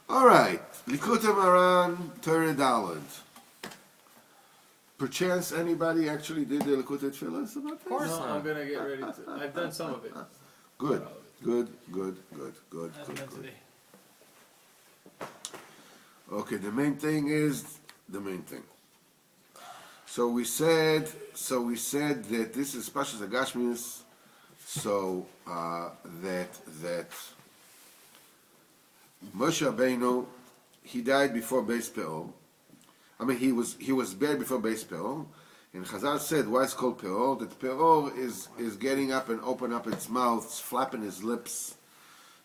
All right, Likutei Moharan, Torah Daled. Perchance anybody actually did the Likutei Tefillas about this? Of course No, not. I'm gonna get ready to. I've done some of it. Good, Not all of it. good, good, good, good, I haven't good, done good. today. Okay, the main thing is the main thing. So we said that this is Pashas Agashmius, so that Moshe Rabbeinu, he died before Beis Peor. I mean, he was buried before Beis Peor, and Chazal said, why it's called Peor? That Peor is getting up and open up its mouth, flapping his lips.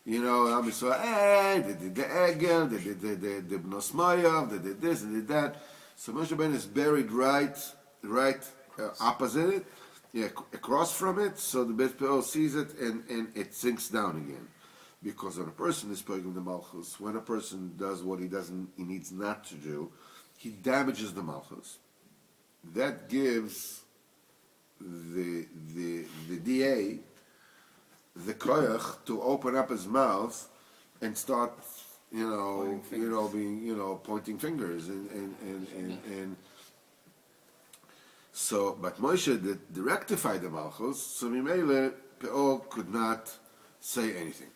You know, Am Yisrael, they did the Egel, they did the Bnos Moav, they did this, they did that. So Moshe Rabbeinu is buried right opposite it, across from it, so the Beis Peor sees it and it sinks down again. Because when a person is poging the Malchus, when a person does what he needs not to do, he damages the Malchus. That gives the DA the koyach to open up his mouth and start, pointing fingers and so. But Moshe did rectify the Malchus, so Mimele Peor could not say anything.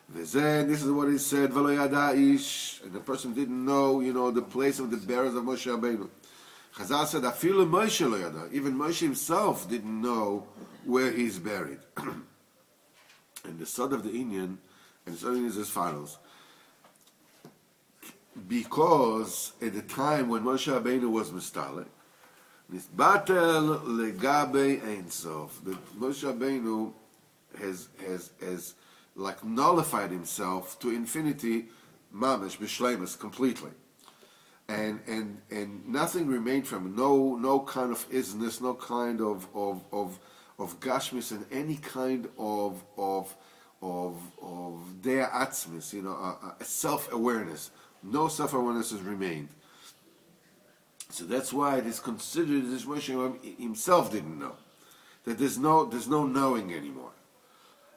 This is what he said, V'lo yada ish, and the person didn't know, the place of the bearers of Moshe Rabbeinu. Chazal said, Afilu Moshe lo yada, even Moshe himself didn't know where he's buried. And the sod of the Indian, and the sod is as follows. Because at the time when Moshe Rabbeinu was mistalek, nisbatel legabe ein sof, that Moshe Rabbeinu has like nullified himself to infinity, mamish, b'shleimus, completely. And nothing remained from him, no kind of isness, no kind of gashmis, and any kind of dea atzmis, a self-awareness. No self-awareness has remained. So that's why it is considered as Moshe himself didn't know. That there's no knowing anymore.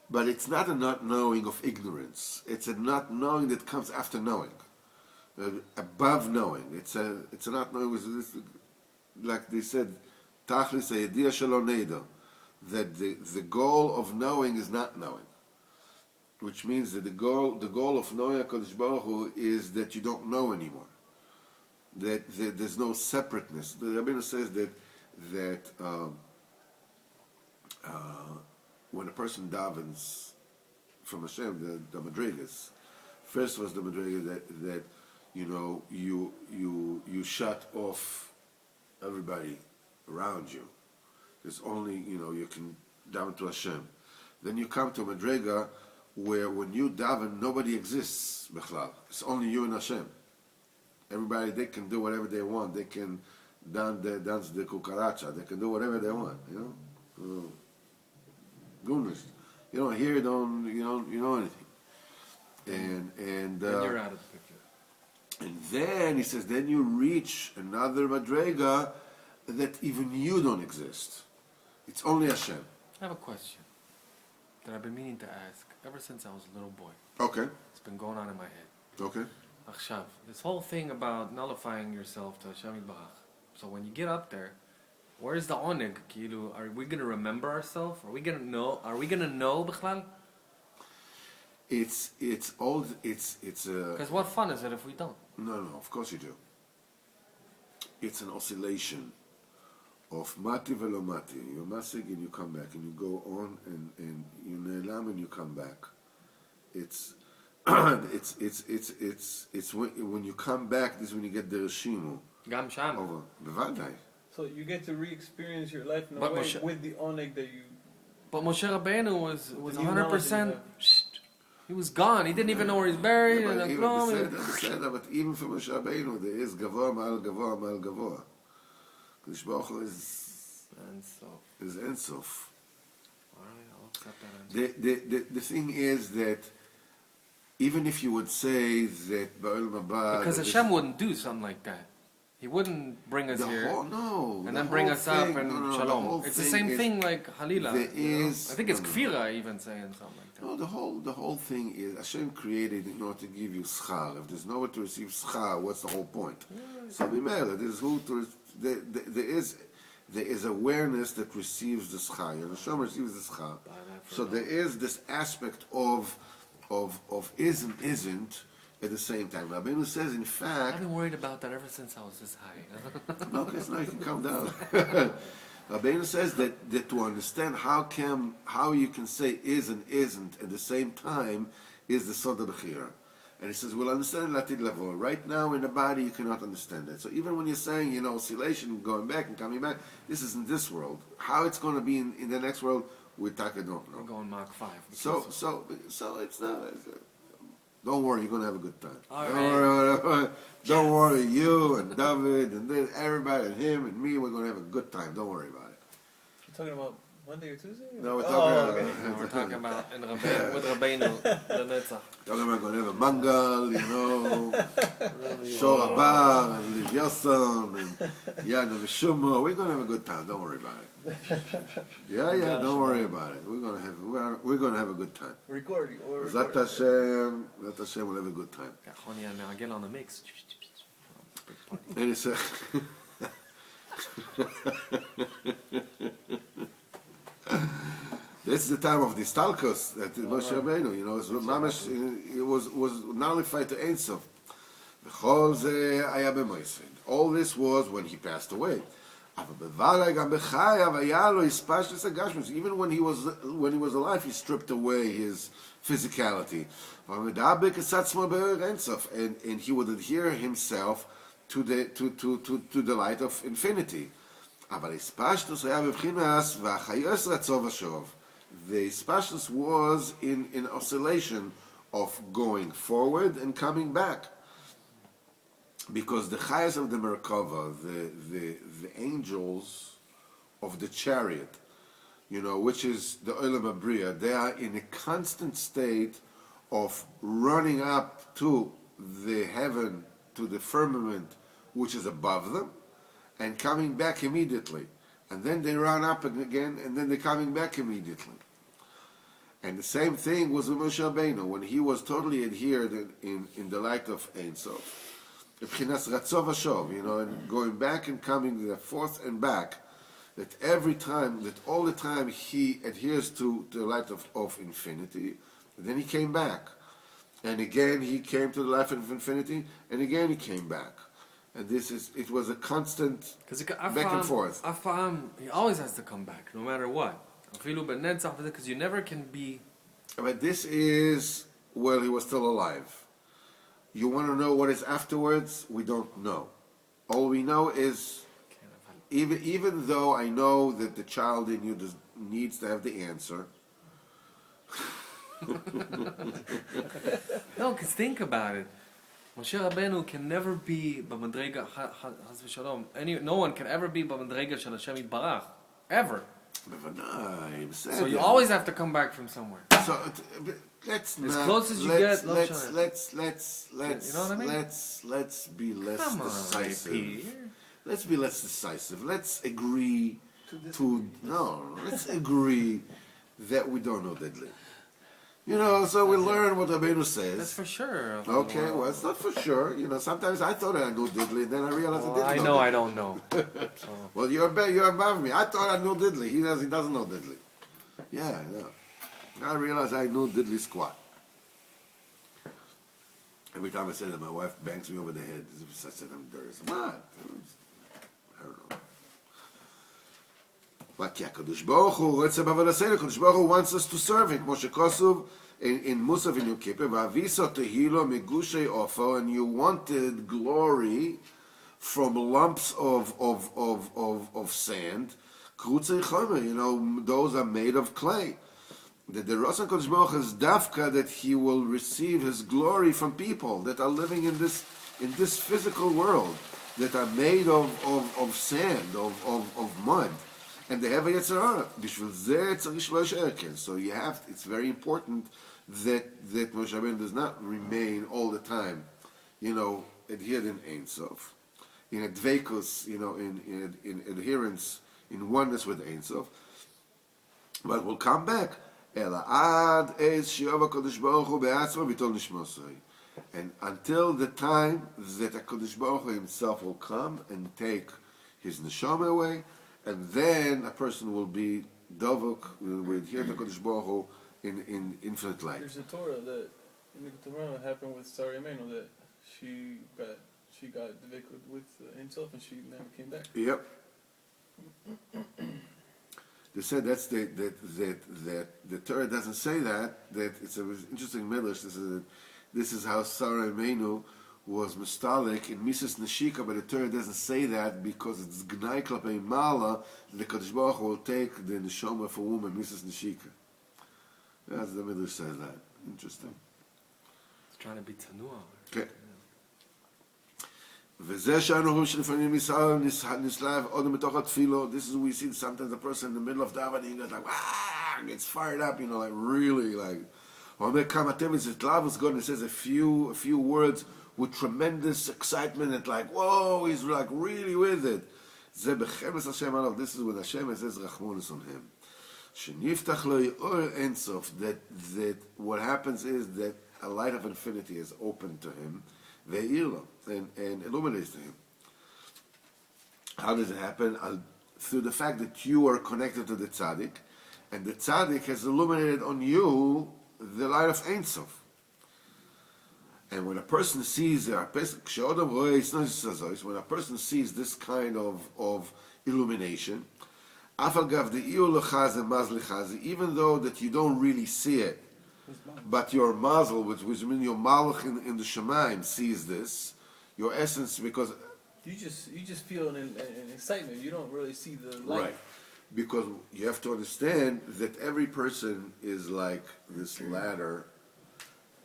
But it's not a not knowing of ignorance. It's a not knowing that comes after knowing, above knowing. It's a not knowing. Like they said, tachlis hayediah shelo neido, that the goal of knowing is not knowing, which means that the goal of knowing HaKadosh Baruch Hu is that you don't know anymore. That there's no separateness. The Rabbeinu says that when a person davens from Hashem, the madrigas, first was the madriga that you shut off everybody around you. There's only you can daven to Hashem. Then you come to a madriga where when you daven, nobody exists. Bechlal. It's only you and Hashem. Everybody, they can do whatever they want. They can dance the kukaracha. They can do whatever they want. Goodness, you don't hear, you don't know anything, and You're out of the picture. And then he says, then you reach another madrega that even you don't exist. It's only Hashem. I have a question that I've been meaning to ask ever since I was a little boy. Okay. It's been going on in my head. Okay. Achshav, this whole thing about nullifying yourself to Hashem Yitbarach. So when you get up there, where's the oneg? Are we gonna remember ourselves? Are we gonna know? Bichlal? It's Because what fun is it if we don't? No, of course you do. It's an oscillation of mati velo mati. You masig and you come back, and you go on and you ne'elam and you come back. It's when you come back. This is when you get the reshimu. Gam sham. Over bevadai. So you get to re-experience your life in a But way Moshe- with the oneg that you. But Moshe Rabbeinu was The new 100%. knowledge He was gone. He didn't even know where he's buried. Yeah, and but, like, even, no, but even for Moshe Rabbeinu, there is gavoa ma'al gavoa ma'al gavoa. Kadosh Baruch Hu is and so, Ensof. all right, I'll accept that answer. The thing is that even if you would say that Ba'al Mabad, Because Hashem wouldn't do something like that. He wouldn't bring us The here whole, no, and the then bring whole us up thing- and no, no, the shalom. whole It's the thing same is- thing like Halila. there is- I think it's no, no. kfira even saying something like that. No, the whole thing is Hashem created in order to give you schar. If there's nowhere to receive schar, what's the whole point? So there is awareness that receives the schar. Hashem receives the schar. So there is this aspect of is and isn't at the same time. Rabbeinu says, in fact, I've been worried about that ever since I was this high. no, okay, now you can calm down. Rabbeinu says that to understand how you can say is and isn't at the same time is the Sod HaBechira. And he says, we'll understand Latid Lavo. Right now in the body you cannot understand it. So even when you're saying, oscillation, going back and coming back, this is in this world. How it's going to be in the next world, we don't know. We're going Mach 5. So it's not. Don't worry, you're gonna have a good time. Don't worry, you and David and then everybody and him and me, we're gonna have a good time. Don't worry about it. You're talking about Monday or Tuesday? No, we're Oh, talking okay. No, we're talking about with Rabbeinu, the Netzach. talking about gonna have a mangal, show a bar and live Yossam and Yana Vishuma. We're gonna have a good time. Don't worry about it. Yeah, don't worry about it. We're gonna have a good time. Recording. Or Zat Hashem will have a good time. Choni, now I get on the mix. And he said, this is the time of the Stalkos that Moshe Rabbeinu, it was nullified to Ein Sof. All this was when he passed away. Even when he was alive, he stripped away his physicality. And he would adhere himself to the light of infinity. The spashness was in oscillation of going forward and coming back. Because the chayas of the Merkava, the angels of the chariot, which is the Olam Abriya, they are in a constant state of running up to the heaven, to the firmament, which is above them, and coming back immediately. And then they run up again, and then they're coming back immediately. And the same thing was with Moshe Rabbeinu, when he was totally adhered in the light of Ein Sof. And going back and coming forth and back, that all the time he adheres to the light of infinity, and then he came back. And again he came to the light of infinity, and again he came back. And it was a constant back and forth. He always has to come back, no matter what. Because you never can be... But this is while he was still alive. You want to know what is afterwards? We don't know. All we know is, even though I know that the child in you needs to have the answer. No, because think about it. Moshe Rabbeinu can never be b'madrega Chas v'Shalom. No one can ever be b'madrega shel Hashem Yitbarach, ever. So you always have to come back from somewhere. So let's as close as you get. You know what I mean? Let's be less decisive. Let's be less decisive. Let's agree let's agree that we don't know Deadly. So we learn what Rabbeinu says. That's for sure. Okay, well, it's not for sure. Sometimes I thought I knew Diddley, and then I realized I didn't know. I don't know. So. Well, you're above me. I thought I knew Diddley. He doesn't know Diddley. Yeah, I realized I knew Diddley squat. Every time I say that, my wife bangs me over the head. I said I'm dirty. What? I don't know. But Kadosh Baruch Hu wants us to serve Him. Moshe Kosuv in Musaf in Yom Kippur, V'avisa tehilo megushay offer, and you wanted glory from lumps of sand. Krutzei chomer, those are made of clay. That the Rasan Kodesh Baruch Hu is dafka, that He will receive His glory from people that are living in this physical world, that are made of sand, of mud. And they have a Yetzirah. So it's very important that Moshe Rabbeinu does not remain all the time, adhered in Ein Sof. in a dveikus, in adherence, in oneness with Ein Sof. But we'll come back. And until the time that HaKadosh Baruch Hu himself will come and take his neshama away, and then a person will be dovuk, will adhere to HaKadosh Baruch Hu in infinite light. There's a Torah that in the Torah happened with Sarah Imenu that she got dveikud with himself and she never came back. Yep. They said that the Torah doesn't say that it's an interesting midrash. This is how Sarah Imenu was mistalik in Mises Neshika, but the Torah doesn't say that because it's Gnai Klapei Mala, the Kadosh Baruch Hu will take the neshama of a woman, Mises Neshika. That's the midrash says that. Interesting. It's trying to be tanua. Okay. This is we see sometimes the person in the middle of davening gets like gets fired up, like really like. When they come at him, it says a few words with tremendous excitement and like whoa, he's like really with it. This is when Hashem says Rachmanis on him. That what happens is that a light of infinity is opened to him. And illuminates to him. How does it happen? Through the fact that you are connected to the tzaddik, and the tzaddik has illuminated on you the light of Ein Sof. And when a person sees when a person sees this kind of illumination, even though that you don't really see it, but your mazel, which means your malach in the Shemaim, sees this, your essence, because you just feel an excitement. You don't really see the light. Right, because you have to understand that every person is like this ladder,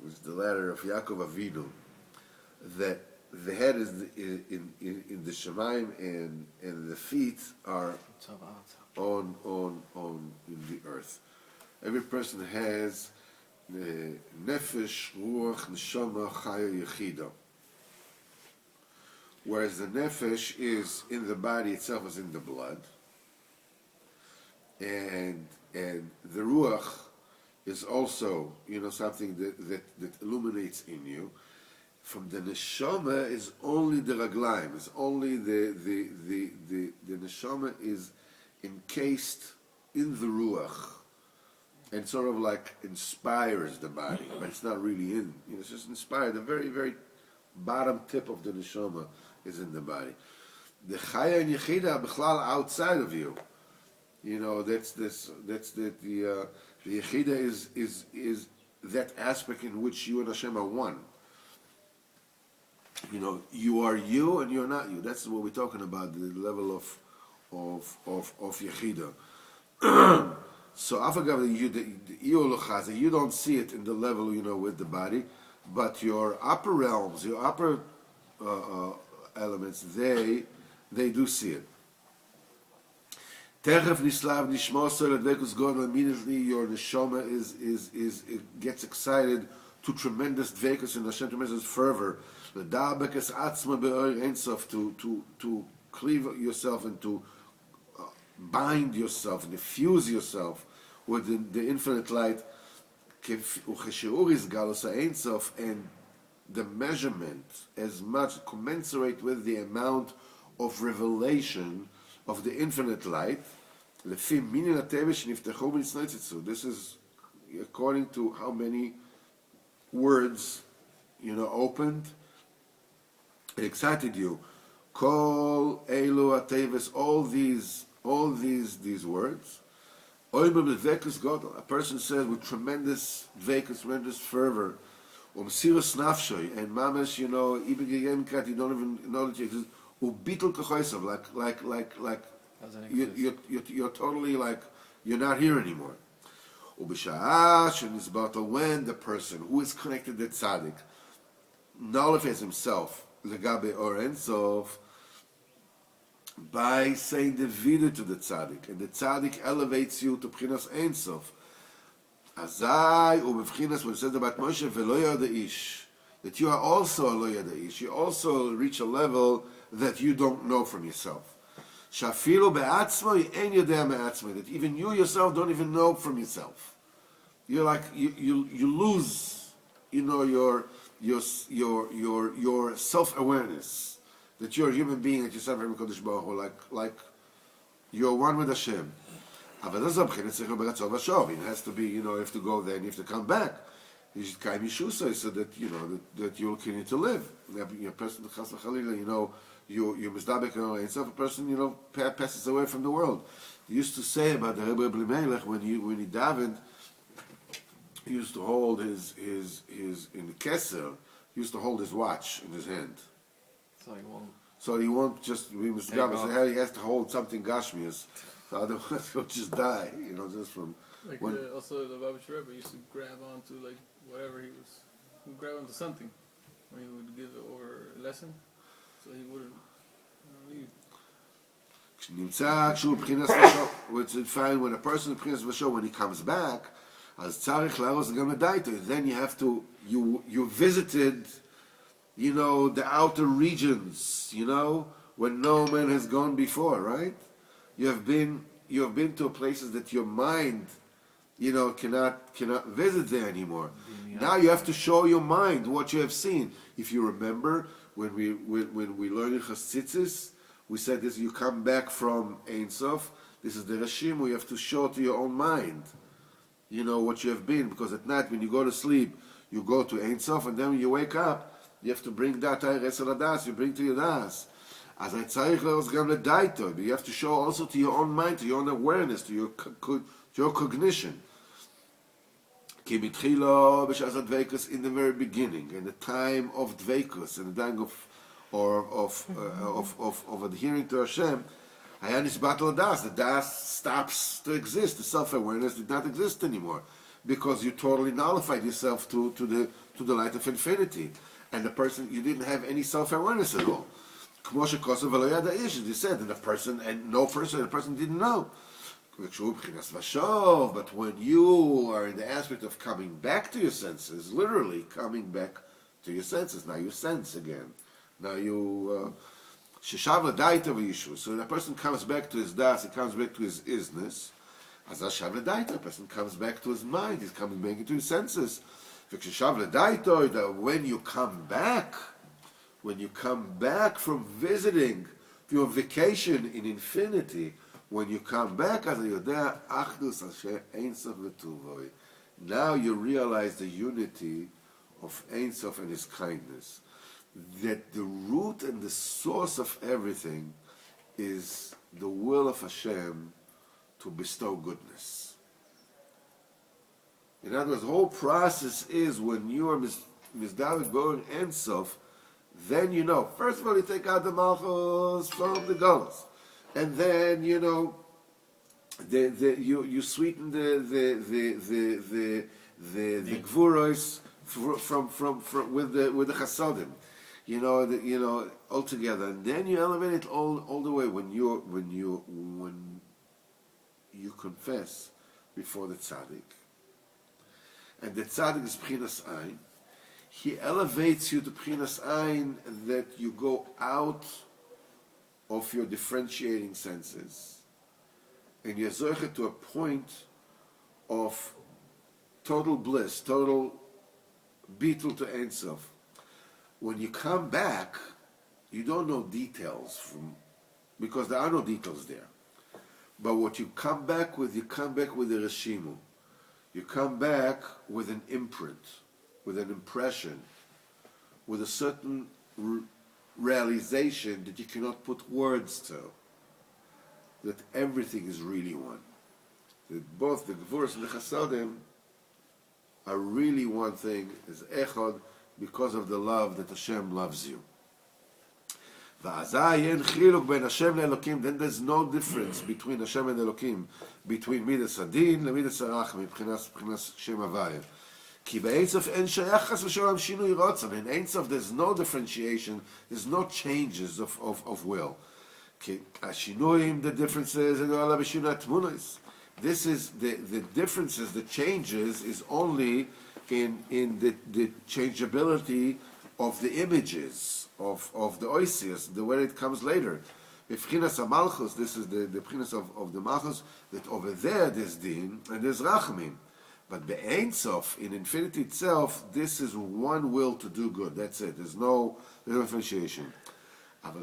which is the ladder of Yaakov Avinu, that the head is in the Shemaim and the feet are on in the earth. Every person has nefesh, ruach, neshama, chaya, yechida. Whereas the nefesh is in the body itself, is in the blood, and the ruach is also something that illuminates in you. From the neshama is only the raglaim. It's only the neshama is encased in the ruach. And sort of like inspires the body, but it's not really in. It's just inspired. The very, very bottom tip of the neshama is in the body. The chaya and yechida b'chlal outside of you. That's the yechida is that aspect in which you and Hashem are one. You are you and you're not you. That's what we're talking about. The level of yechida. So you don't see it in the level with the body, but your upper realms, your upper elements, they do see it. Immediately your neshama it gets excited to tremendous dvekus in Hashem, tremendous fervor. To cleave yourself and to bind yourself and fuse yourself with the infinite light, and the measurement as much commensurate with the amount of revelation of the infinite light. This is according to how many words opened. It excited you. Kol elu ateves, all these words. A person says with tremendous dvekus, tremendous fervor, sirus nafshoy, and mamash, you don't even know that you exist. Ubitul kachoisav, like you're totally like you're not here anymore. When the person who is connected to tzaddik nullifies himself, legabe or ensof, by saying the vida to the tzaddik, and the tzaddik elevates you to B'chinas Ein Sof. Azai u'b'B'chinas, when it says about Moshe, v'lo yada ish, that you are also a lo yadaish. You also reach a level that you don't know from yourself. Shafilu be'atzmo ein yodea me'atzmo. That even you yourself don't even know from yourself. You're like you lose, your self-awareness that you're a human being, that you're suffering from Kodesh Baruch Hu, like you're one with Hashem. It has to be, you have to go there and you have to come back. You should kaim yishusay so that that you'll continue to live. A person, you misdabek and stuff. A person, passes away from the world. He used to say about the Rebbe Blimelech when he davened, he used to hold his in the Kesser. He used to hold his watch in his hand. So he won't just be misdabek. He has to hold something gashmias. So otherwise he'll just die. Just from. Also the Babish Rebbe used to grab onto whatever he'd grab onto something when he would give over a lesson, so he wouldn't leave. Which is fine when a person when he comes back, then you have to you visited the outer regions, when no man has gone before, right? You have been to places that your mind cannot visit there anymore. Now you have to show your mind what you have seen. If you remember, when we learned in Chassidus, we said this: you come back from Ein Sof. This is the Rashim. We have to show to your own mind, what you have been. Because at night when you go to sleep, you go to Ein Sof, and then when you wake up, you have to bring that das. You bring to your das. As I tzarich leros gam ledaito, but you have to show also to your own mind, to your own awareness, to your cognition. In the very beginning, in the time of dveikus, in the time of adhering to Hashem, the das stops to exist. The self-awareness did not exist anymore, because you totally nullified yourself to the light of infinity, and the person, you didn't have any self-awareness at all. He said, and the person didn't know. But when you are in the aspect of coming back to your senses, literally coming back to your senses, now you sense again. Now you so the person comes back to his das, he comes back to his isness. As a person comes back to his mind, he's coming back into his senses. When you come back from visiting your vacation in infinity, when you come back, now you realize the unity of Ein Sof and his kindness. That the root and the source of everything is the will of Hashem to bestow goodness. In other words, the whole process is when you are misdaved going Ein Sof, then first of all you take out the malchus from the goals. And then you sweeten the gvuros from with the chasodim, all together, and then you elevate it all the way when you confess before the tzaddik, and the tzaddik is Bchinas Ein. He elevates you to Bchinas Ein, that you go out of your differentiating senses, and you're zoche to a point of total bliss, total bitul to Ein Sof. When you come back, you don't know details because there are no details there. But what you come back with the reshimu. You come back with an imprint, with an impression, with a certain realization that you cannot put words to, that everything is really one, that both the Gvuros and the Chasodim are really one thing, is Echad, because of the love that Hashem loves you. Then there's no difference between Hashem and Elokim, between Midas Adin and Midas Arachim, B'chinas Shem Havaya. In Ein Sof there's no differentiation, there's no changes of will. The differences, This is the differences, the changes is only in the changeability of the images of the oisius, the way it comes later. B'chinas Malchus, this is the b'chinas of the Malchus, that over there's din and there's rachmin. But Be'ein Sof, in infinity itself, this is one will to do good. That's it. There's no differentiation. But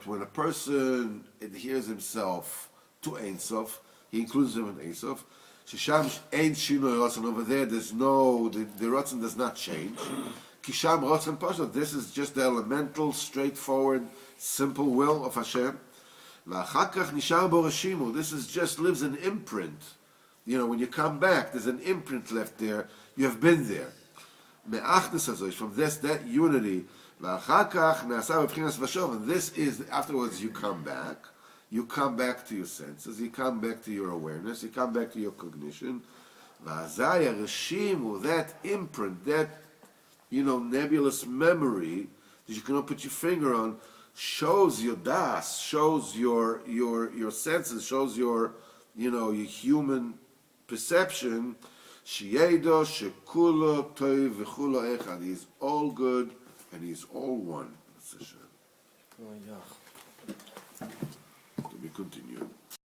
when a person adheres himself to Ein Sof, he includes him in Ein Sof. Shisham Ein Shinoi Rotzen, over there's no, the Rotzen does not change. Kisham Rotzen Pashat, this is just the elemental, straightforward, simple will of Hashem. This is just lives an imprint. You know, when you come back, there's an imprint left there. You have been there. From this, that unity. And this is, afterwards you come back. You come back to your senses. You come back to your awareness. You come back to your cognition. That imprint, that, nebulous memory that you cannot put your finger on, shows your das, shows your senses, shows your human perception. Shiedo shekulo toiv v'chulo echad. He's all good and he's all one.